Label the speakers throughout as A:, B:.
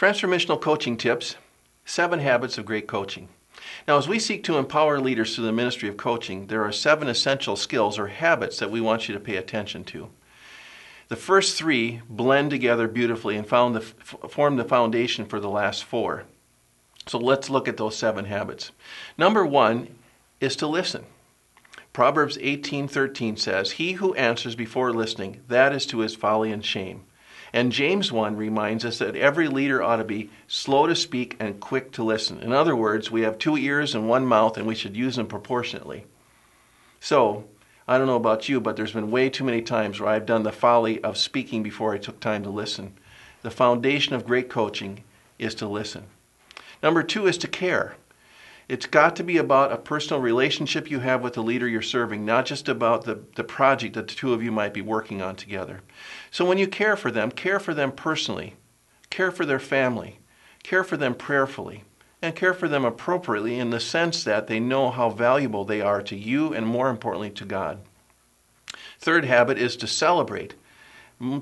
A: Transformational coaching tips, 7 habits of great coaching. Now, as we seek to empower leaders through the ministry of coaching, there are 7 essential skills or habits that we want you to pay attention to. The first 3 blend together beautifully and form the foundation for the last 4. So let's look at those 7 habits. Number 1 is to listen. Proverbs 18:13 says, "He who answers before listening, that is to his folly and shame." And James 1 reminds us that every leader ought to be slow to speak and quick to listen. In other words, we have 2 ears and 1 mouth, and we should use them proportionately. So, I don't know about you, but there's been way too many times where I've done the folly of speaking before I took time to listen. The foundation of great coaching is to listen. Number 2 is to care. It's got to be about a personal relationship you have with the leader you're serving, not just about the project that the 2 of you might be working on together. So when you care for them personally, care for their family, care for them prayerfully, and care for them appropriately in the sense that they know how valuable they are to you and, more importantly, to God. Third habit is to celebrate.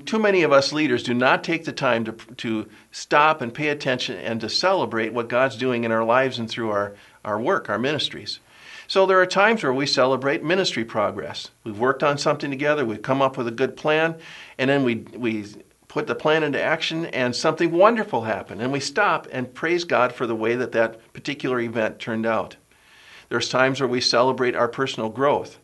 A: Too many of us leaders do not take the time to stop and pay attention and to celebrate what God's doing in our lives and through our work, our ministries. So there are times where we celebrate ministry progress. We've worked on something together, we've come up with a good plan, and then we put the plan into action and something wonderful happened. And we stop and praise God for the way that particular event turned out. There's times where we celebrate our personal growth.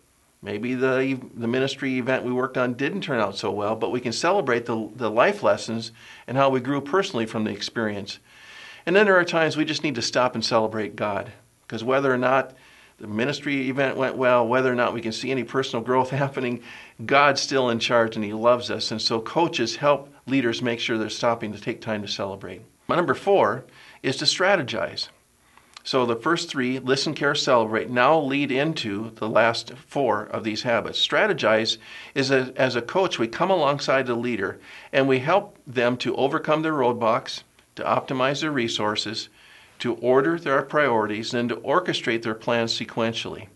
A: Maybe the ministry event we worked on didn't turn out so well, but we can celebrate the life lessons and how we grew personally from the experience. And then there are times we just need to stop and celebrate God. Because whether or not the ministry event went well, whether or not we can see any personal growth happening, God's still in charge and He loves us. And so coaches help leaders make sure they're stopping to take time to celebrate. Number 4 is to strategize. So the first 3, listen, care, celebrate, now lead into the last 4 of these habits. Strategize is as a coach, we come alongside the leader and we help them to overcome their roadblocks, to optimize their resources, to order their priorities, and to orchestrate their plans sequentially.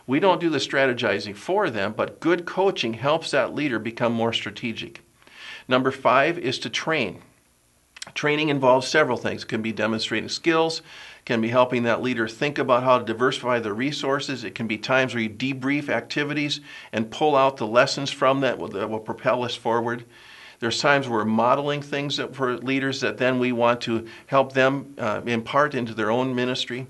A: We don't do the strategizing for them, but good coaching helps that leader become more strategic. Number 5 is to train. Training involves several things. It can be demonstrating skills, can be helping that leader think about how to diversify their resources. It can be times where you debrief activities and pull out the lessons from that will propel us forward. There's times where we're modeling things for leaders that then we want to help them impart into their own ministry.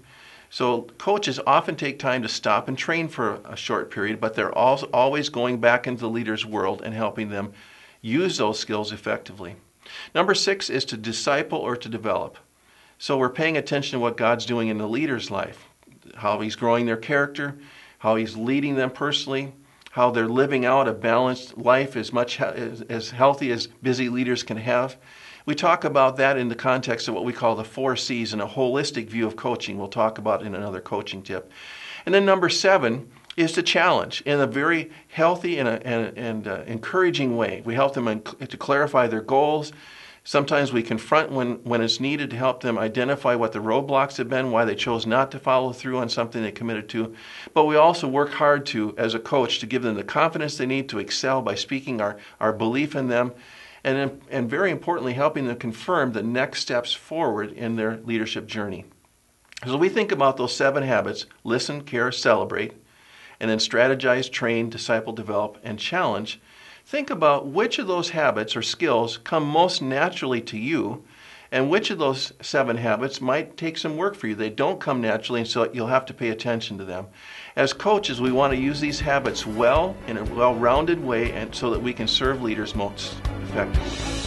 A: So coaches often take time to stop and train for a short period, but they're always going back into the leader's world and helping them use those skills effectively. Number 6 is to disciple or to develop. So we're paying attention to what God's doing in the leader's life, how He's growing their character, how He's leading them personally, how they're living out a balanced life as healthy as busy leaders can have. We talk about that in the context of what we call the 4 C's and a holistic view of coaching. We'll talk about in another coaching tip. And then number 7 is to challenge in a very healthy and encouraging way. We help them to clarify their goals. Sometimes we confront when it's needed to help them identify what the roadblocks have been, why they chose not to follow through on something they committed to. But we also work hard as a coach, to give them the confidence they need to excel by speaking our belief in them, and very importantly, helping them confirm the next steps forward in their leadership journey. So we think about those 7 habits: listen, care, celebrate, and then strategize, train, disciple, develop, and challenge. Think about which of those habits or skills come most naturally to you, and which of those 7 habits might take some work for you. They don't come naturally, and so you'll have to pay attention to them. As coaches, we want to use these habits well, in a well-rounded way, and so that we can serve leaders most effectively.